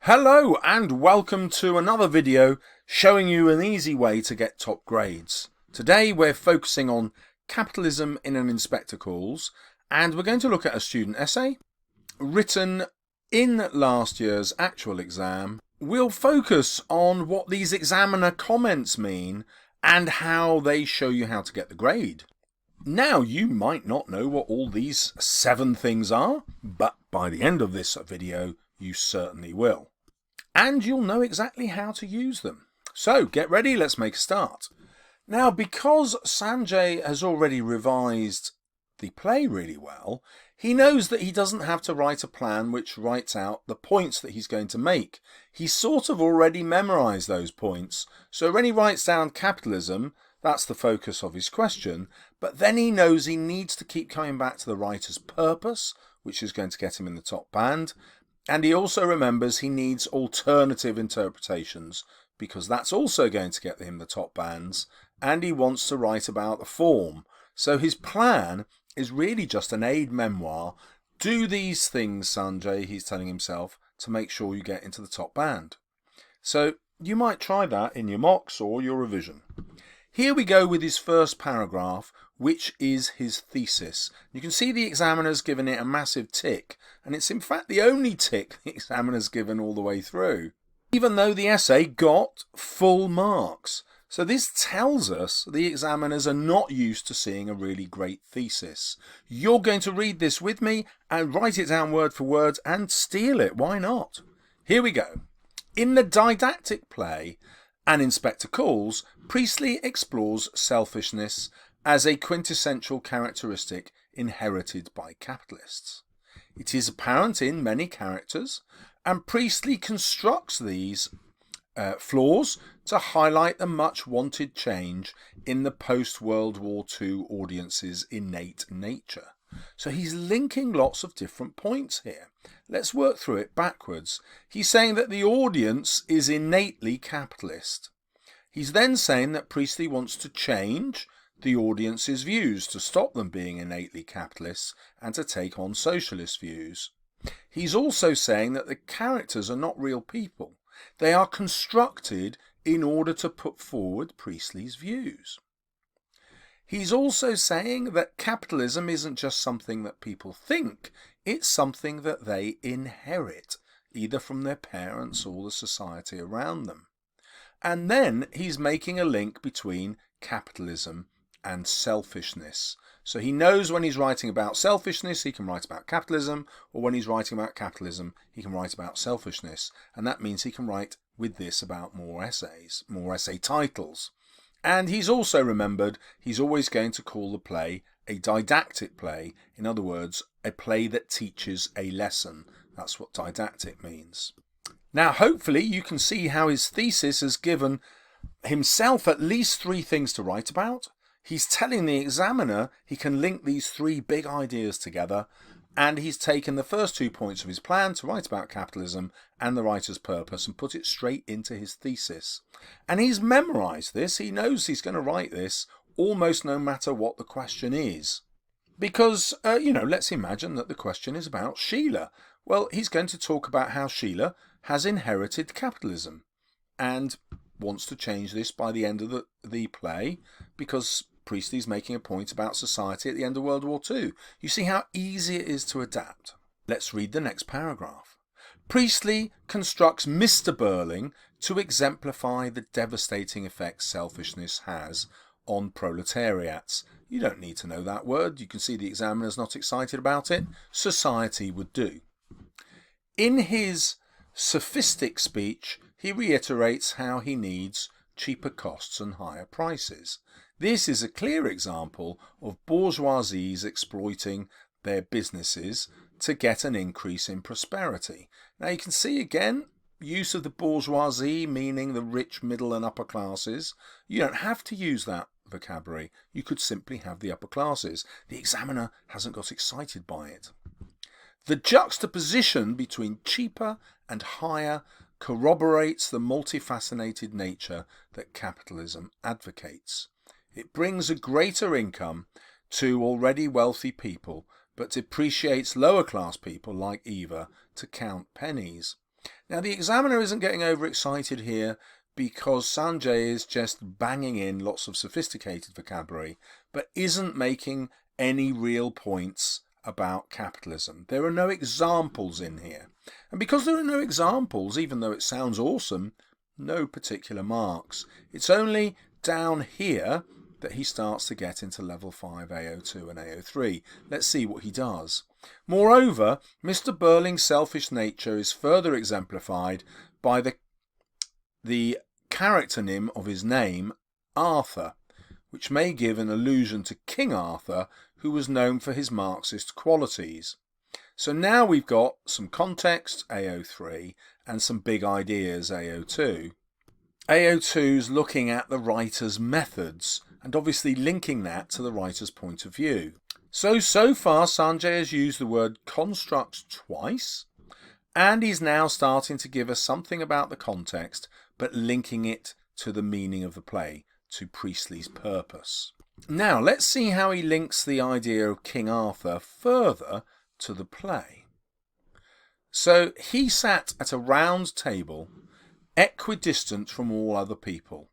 Hello and welcome to another video showing you an easy way to get top grades. Today we're focusing on capitalism in an inspector calls, and we're going to look at a student essay written in last year's actual exam. We'll focus on what these examiner comments mean and how they show you how to get the grade. Now, you might not know what all these 7 things are, but by the end of this video you certainly will. And you'll know exactly how to use them. So get ready, let's make a start. Now, because Sanjay has already revised the play really well, he knows that he doesn't have to write a plan which writes out the points that he's going to make. He's sort of already memorized those points. So when he writes down capitalism, that's the focus of his question, but then he knows he needs to keep coming back to the writer's purpose, which is going to get him in the top band. And he also remembers he needs alternative interpretations, because that's also going to get him the top bands, and he wants to write about the form. So his plan is really just an aid memoir. Do these things, Sanjay, he's telling himself, to make sure you get into the top band. So you might try that in your mocks or your revision. Here we go with his first paragraph, which is his thesis. You can see the examiner's given it a massive tick, and it's in fact the only tick the examiner's given all the way through, even though the essay got full marks. So this tells us the examiners are not used to seeing a really great thesis. You're going to read this with me and write it down word for word and steal it. Why not? Here we go. In the didactic play, An Inspector Calls, Priestley explores selfishness as a quintessential characteristic inherited by capitalists. It is apparent in many characters, and Priestley constructs these flaws to highlight the much wanted change in the post-World War II audience's innate nature. So he's linking lots of different points here. Let's work through it backwards. He's saying that the audience is innately capitalist. He's then saying that Priestley wants to change the audience's views to stop them being innately capitalists and to take on socialist views. He's also saying that the characters are not real people. They are constructed in order to put forward Priestley's views. He's also saying that capitalism isn't just something that people think, it's something that they inherit, either from their parents or the society around them. And then he's making a link between capitalism and selfishness. So he knows when he's writing about selfishness, he can write about capitalism, or when he's writing about capitalism, he can write about selfishness. And that means he can write with this about more essays, more essay titles. And he's also remembered he's always going to call the play a didactic play. In other words, a play that teaches a lesson. That's what didactic means. Now, hopefully you can see how his thesis has given himself at least 3 things to write about. He's telling the examiner he can link these 3 big ideas together, and he's taken the first 2 points of his plan to write about capitalism and the writer's purpose and put it straight into his thesis. And he's memorized this. He knows he's going to write this almost no matter what the question is. Because, let's imagine that the question is about Sheila. Well, he's going to talk about how Sheila has inherited capitalism and wants to change this by the end of the play, because Priestley's making a point about society at the end of World War II. You see how easy it is to adapt. Let's read the next paragraph. Priestley constructs Mr. Birling to exemplify the devastating effects selfishness has on proletariats. You don't need to know that word. You can see the examiner's not excited about it. Society would do. In his sophistic speech, he reiterates how he needs cheaper costs and higher prices. This is a clear example of bourgeoisies exploiting their businesses to get an increase in prosperity. Now you can see again use of the bourgeoisie meaning the rich, middle and upper classes. You don't have to use that vocabulary. You could simply have the upper classes. The examiner hasn't got excited by it. The juxtaposition between cheaper and higher corroborates the multifaceted nature that capitalism advocates. It brings a greater income to already wealthy people, but depreciates lower class people like Eva to count pennies. Now the examiner isn't getting overexcited here because Sanjay is just banging in lots of sophisticated vocabulary, but isn't making any real points about capitalism. There are no examples in here. And because there are no examples, even though it sounds awesome, no particular marks. It's only down here that he starts to get into level 5 AO2 and AO3. Let's see what he does. Moreover, Mr. Birling's selfish nature is further exemplified by the characterim of his name, Arthur, which may give an allusion to King Arthur, who was known for his Marxist qualities. So now we've got some context, AO3, and some big ideas, AO2. AO2's looking at the writer's methods, and obviously linking that to the writer's point of view. So far Sanjay has used the word construct twice, and he's now starting to give us something about the context, but linking it to the meaning of the play, to Priestley's purpose. Now let's see how he links the idea of King Arthur further to the play. So he sat at a round table, equidistant from all other people,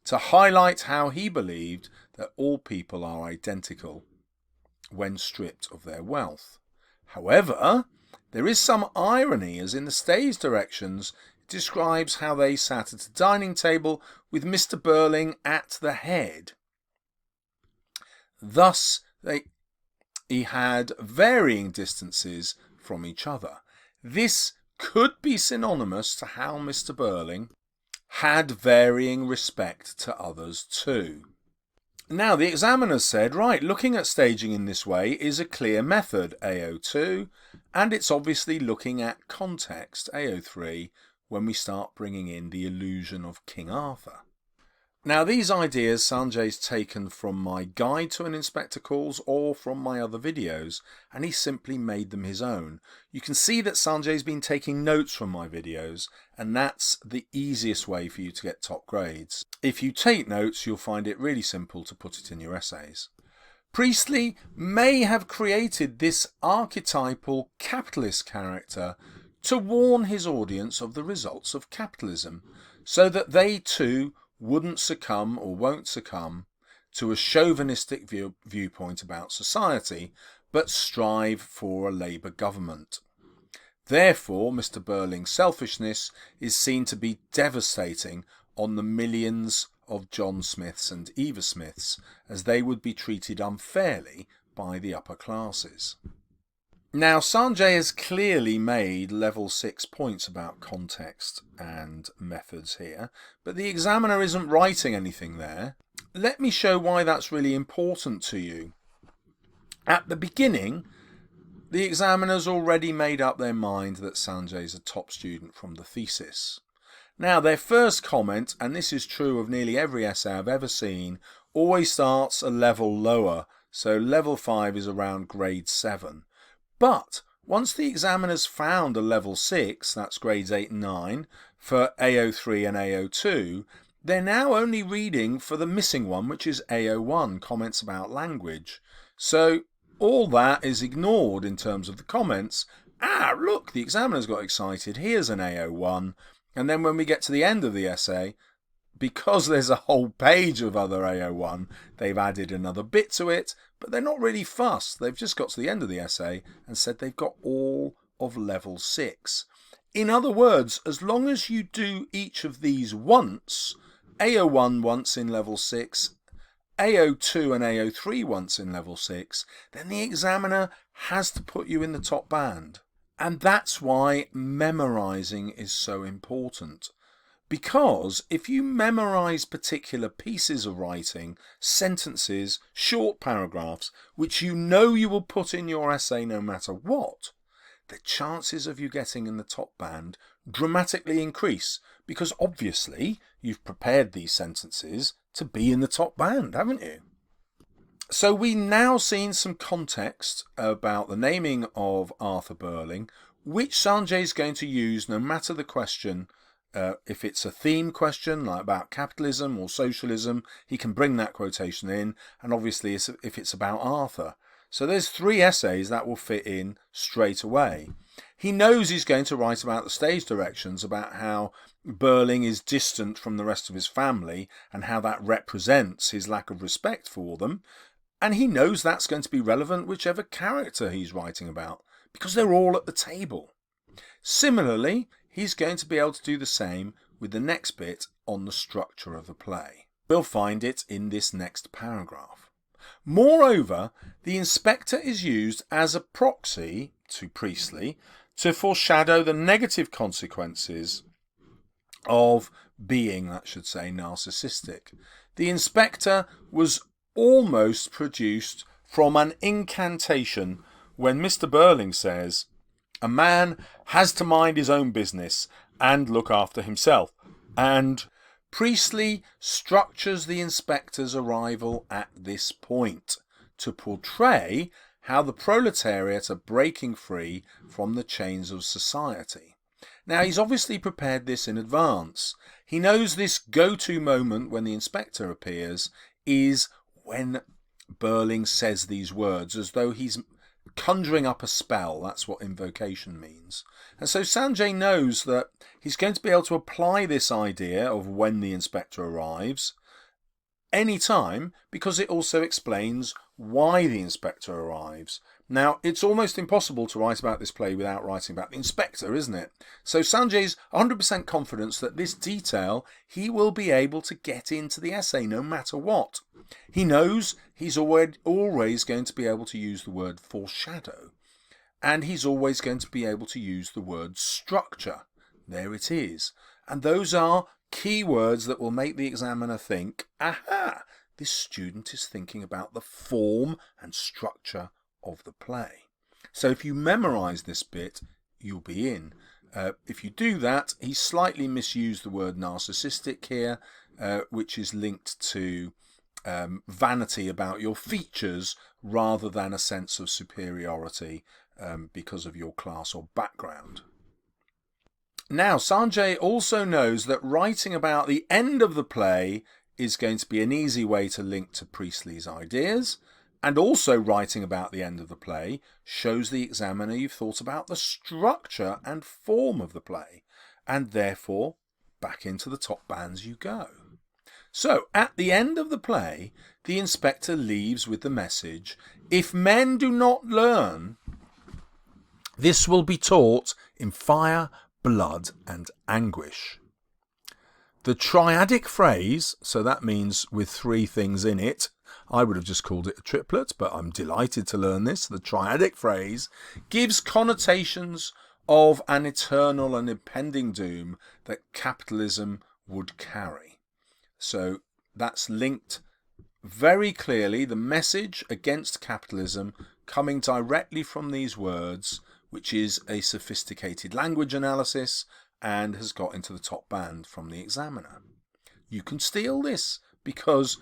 to highlight how he believed that all people are identical when stripped of their wealth. However, there is some irony, as in the stage directions it describes how they sat at a dining table with Mr. Birling at the head. Thus he had varying distances from each other. This could be synonymous to how Mr. Birling had varying respect to others too. Now the examiner said, right, looking at staging in this way is a clear method, AO2, and it's obviously looking at context, AO3, when we start bringing in the illusion of King Arthur. Now these ideas Sanjay's taken from my guide to an inspector calls or from my other videos, and he simply made them his own. You can see that Sanjay's been taking notes from my videos, and that's the easiest way for you to get top grades. If you take notes, you'll find it really simple to put it in your essays. Priestley may have created this archetypal capitalist character to warn his audience of the results of capitalism, so that they too wouldn't succumb or won't succumb to a chauvinistic viewpoint about society, but strive for a Labour government. Therefore, Mr. Birling's selfishness is seen to be devastating on the millions of John Smiths and Eva Smiths, as they would be treated unfairly by the upper classes. Now Sanjay has clearly made level 6 points about context and methods here, but the examiner isn't writing anything there. Let me show why that's really important to you. At the beginning, the examiner's already made up their mind that Sanjay's a top student from the thesis. Now their first comment, and this is true of nearly every essay I've ever seen, always starts a level lower, so level 5 is around grade 7. But once the examiner's found a level 6, that's grades 8 and 9, for AO3 and AO2, they're now only reading for the missing one, which is AO1, comments about language. So all that is ignored in terms of the comments. Ah, look, the examiner's got excited, here's an AO1. And then when we get to the end of the essay, because there's a whole page of other AO1, they've added another bit to it, but they're not really fussed. They've just got to the end of the essay and said they've got all of level 6. In other words, as long as you do each of these once, AO1 once in level 6, AO2 and AO3 once in level 6, then the examiner has to put you in the top band. And that's why memorizing is so important. Because if you memorize particular pieces of writing, sentences, short paragraphs, which you know you will put in your essay no matter what, the chances of you getting in the top band dramatically increase, because obviously you've prepared these sentences to be in the top band, haven't you? So we now seen some context about the naming of Arthur Birling, which Sanjay is going to use no matter the question. If it's a theme question like about capitalism or socialism, he can bring that quotation in, and obviously if it's about Arthur. So there's 3 essays that will fit in straight away. He knows he's going to write about the stage directions, about how Birling is distant from the rest of his family and how that represents his lack of respect for them. And he knows that's going to be relevant whichever character he's writing about, because they're all at the table. Similarly, he's going to be able to do the same with the next bit on the structure of the play. We'll find it in this next paragraph. Moreover, the inspector is used as a proxy to Priestley to foreshadow the negative consequences of being, that should say, narcissistic. The inspector was almost produced from an incantation when Mr. Birling says, "A man has to mind his own business and look after himself," and Priestley structures the inspector's arrival at this point to portray how the proletariat are breaking free from the chains of society. Now, he's obviously prepared this in advance. He knows this go-to moment when the inspector appears is when Birling says these words, as though he's conjuring up a spell. That's what invocation means. And so Sanjay knows that he's going to be able to apply this idea of when the inspector arrives anytime, because it also explains why the inspector arrives. Now, it's almost impossible to write about this play without writing about the inspector, isn't it? So Sanjay's 100% confidence that this detail he will be able to get into the essay no matter what. He knows he's always going to be able to use the word foreshadow, and he's always going to be able to use the word structure. There it is. And those are key words that will make the examiner think, aha, this student is thinking about the form and structure of the play. So if you memorize this bit, you'll be in. If you do that, he slightly misused the word narcissistic here, which is linked to vanity about your features rather than a sense of superiority because of your class or background. Now, Sanjay also knows that writing about the end of the play is going to be an easy way to link to Priestley's ideas, and also writing about the end of the play shows the examiner you've thought about the structure and form of the play, and therefore back into the top bands you go. So, at the end of the play, the inspector leaves with the message, "If men do not learn, this will be taught in fire, blood and anguish." The triadic phrase, so that means with 3 things in it, I would have just called it a triplet, but I'm delighted to learn this. The triadic phrase gives connotations of an eternal and impending doom that capitalism would carry. So that's linked very clearly, the message against capitalism coming directly from these words, which is a sophisticated language analysis and has got into the top band from the examiner. You can steal this, because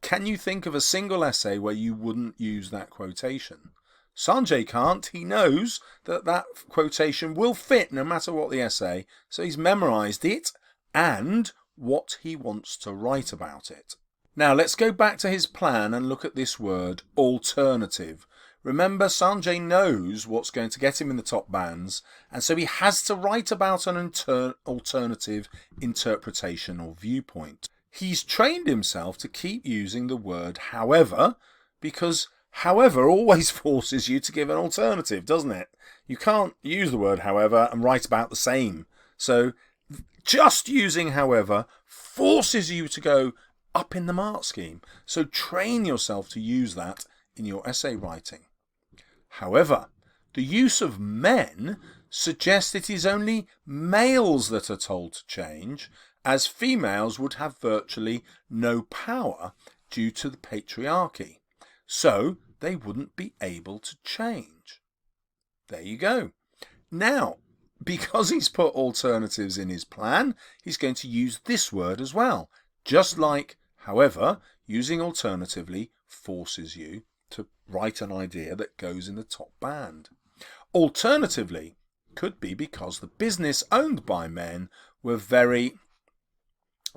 can you think of a single essay where you wouldn't use that quotation? Sanjay can't. He knows that that quotation will fit no matter what the essay, so he's memorized it and what he wants to write about it. Now let's go back to his plan and look at this word alternative. Remember, Sanjay knows what's going to get him in the top bands, and so he has to write about an alternative interpretation or viewpoint. He's trained himself to keep using the word however, because however always forces you to give an alternative, doesn't it? You can't use the word however and write about the same. So just using however forces you to go up in the mark scheme. So train yourself to use that in your essay writing. However, the use of men suggests it is only males that are told to change, as females would have virtually no power due to the patriarchy. So they wouldn't be able to change. There you go. Now, because he's put alternatives in his plan, he's going to use this word as well. Just like, however, using alternatively forces you to write an idea that goes in the top band. Alternatively could be because the business owned by men were very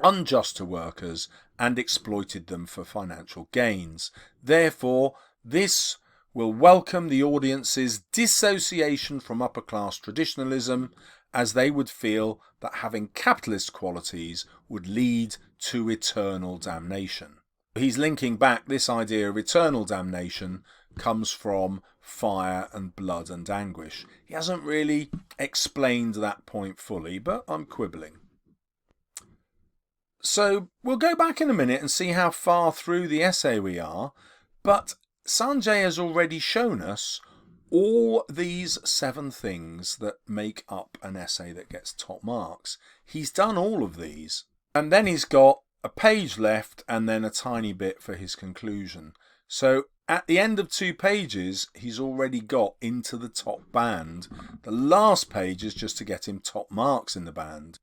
unjust to workers and exploited them for financial gains. Therefore, this will welcome the audience's dissociation from upper class traditionalism, as they would feel that having capitalist qualities would lead to eternal damnation. He's linking back this idea of eternal damnation comes from fire and blood and anguish. He hasn't really explained that point fully, but I'm quibbling. So we'll go back in a minute and see how far through the essay we are, but Sanjay has already shown us all these 7 things that make up an essay that gets top marks. He's done all of these, and then he's got a page left and then a tiny bit for his conclusion. So at the end of 2 pages, he's already got into the top band. The last page is just to get him top marks in the band.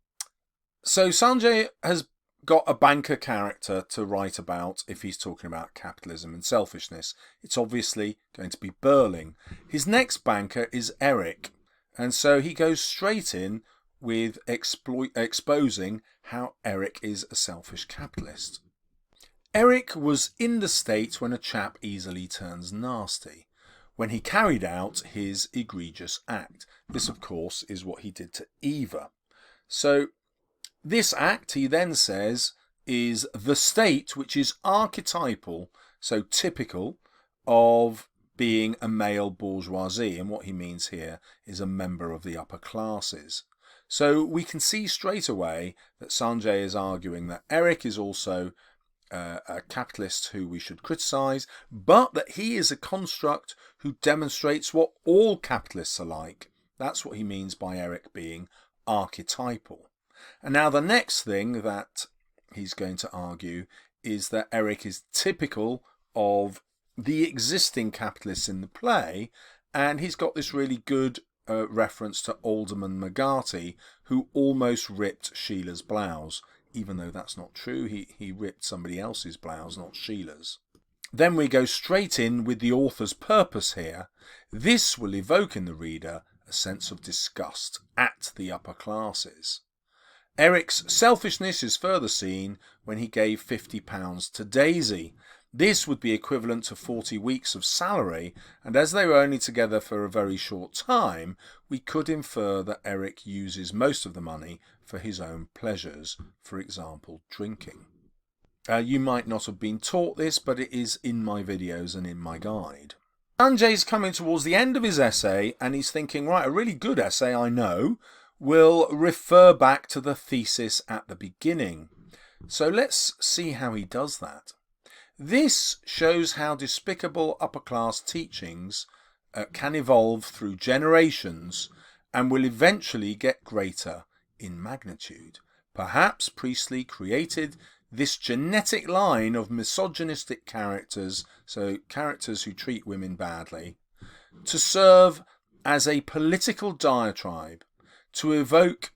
So Sanjay has got a banker character to write about if he's talking about capitalism and selfishness. It's obviously going to be Birling. His next banker is Eric, and so he goes straight in with exposing how Eric is a selfish capitalist. Eric was in the state when a chap easily turns nasty, when he carried out his egregious act. This, of course, is what he did to Eva. So this act, he then says, is the state which is archetypal, so typical, of being a male bourgeoisie, and what he means here is a member of the upper classes. So we can see straight away that Sanjay is arguing that Eric is also a capitalist who we should criticise, but that he is a construct who demonstrates what all capitalists are like. That's what he means by Eric being archetypal. And now the next thing that he's going to argue is that Eric is typical of the existing capitalists in the play, and he's got this really good reference to Alderman McGarty, who almost ripped Sheila's blouse, even though that's not true. He ripped somebody else's blouse, not Sheila's. Then we go straight in with the author's purpose here. This will evoke in the reader a sense of disgust at the upper classes. Eric's selfishness is further seen when he gave £50 to Daisy. This would be equivalent to 40 weeks of salary, and as they were only together for a very short time, we could infer that Eric uses most of the money for his own pleasures, for example, drinking. You might not have been taught this, but it is in my videos and in my guide. Sanjay's coming towards the end of his essay, and he's thinking, right, a really good essay, I know, will refer back to the thesis at the beginning. So let's see how he does that. This shows how despicable upper-class teachings can evolve through generations and will eventually get greater in magnitude. Perhaps Priestley created this genetic line of misogynistic characters, so characters who treat women badly, to serve as a political diatribe, to evoke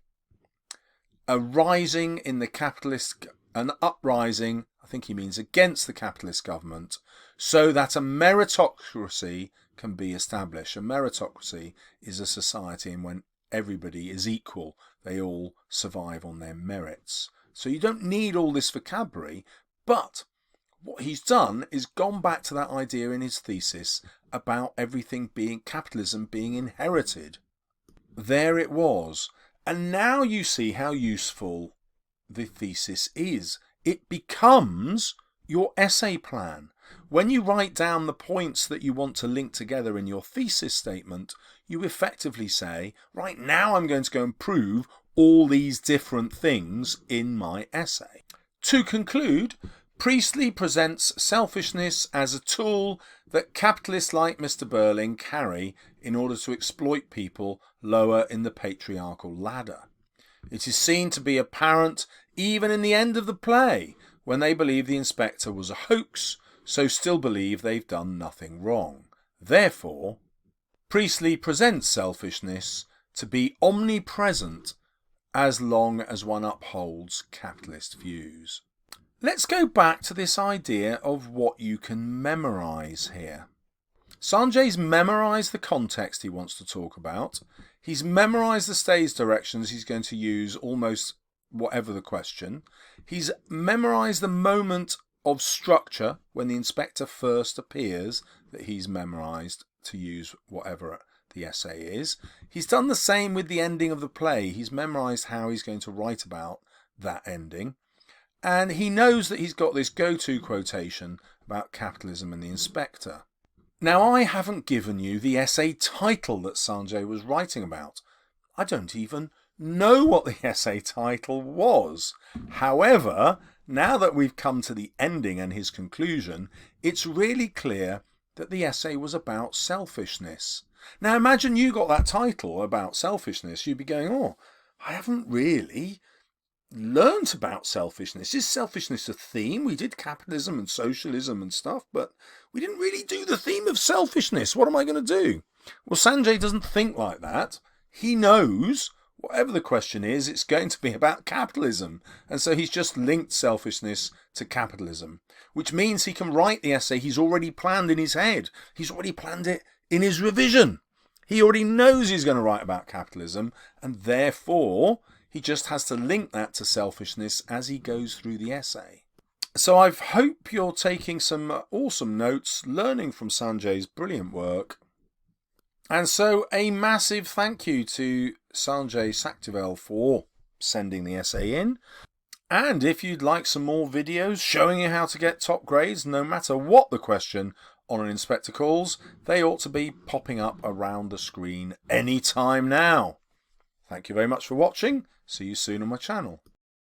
a rising in the capitalist, an uprising, I think he means against the capitalist government, so that a meritocracy can be established. A meritocracy is a society in when everybody is equal. They all survive on their merits. So you don't need all this vocabulary, but what he's done is gone back to that idea in his thesis about everything being capitalism being inherited. There it was. And now you see how useful the thesis is. It becomes your essay plan. When you write down the points that you want to link together in your thesis statement, you effectively say, right, now I'm going to go and prove all these different things in my essay. To conclude, Priestley presents selfishness as a tool that capitalists like Mr. Birling carry in order to exploit people lower in the patriarchal ladder. It is seen to be apparent even in the end of the play, when they believe the inspector was a hoax, so still believe they've done nothing wrong. Therefore, Priestley presents selfishness to be omnipresent as long as one upholds capitalist views. Let's go back to this idea of what you can memorise here. Sanjay's memorised the context he wants to talk about. He's memorised the stage directions he's going to use almost whatever the question. He's memorised the moment of structure when the inspector first appears that he's memorised, to use whatever the essay is. He's done the same with the ending of the play. He's memorised how he's going to write about that ending. And he knows that he's got this go-to quotation about capitalism and the inspector. Now, I haven't given you the essay title that Sanjay was writing about. I don't even know what the essay title was. However, now that we've come to the ending and his conclusion, it's really clear that the essay was about selfishness. Now, imagine you got that title about selfishness. You'd be going, oh, I haven't really learnt about selfishness. Is selfishness a theme? We did capitalism and socialism and stuff, but we didn't really do the theme of selfishness. What am I going to do? Well, Sanjay doesn't think like that. He knows, whatever the question is, it's going to be about capitalism. And so he's just linked selfishness to capitalism, which means he can write the essay he's already planned in his head. He's already planned it in his revision. He already knows he's going to write about capitalism, and therefore he just has to link that to selfishness as he goes through the essay. So I hope you're taking some awesome notes, learning from Sanjay's brilliant work. And so a massive thank you to Sanjay Sakthivel for sending the essay in. And if you'd like some more videos showing you how to get top grades, no matter what the question on an inspector calls, they ought to be popping up around the screen anytime now. Thank you very much for watching. See you soon on my channel.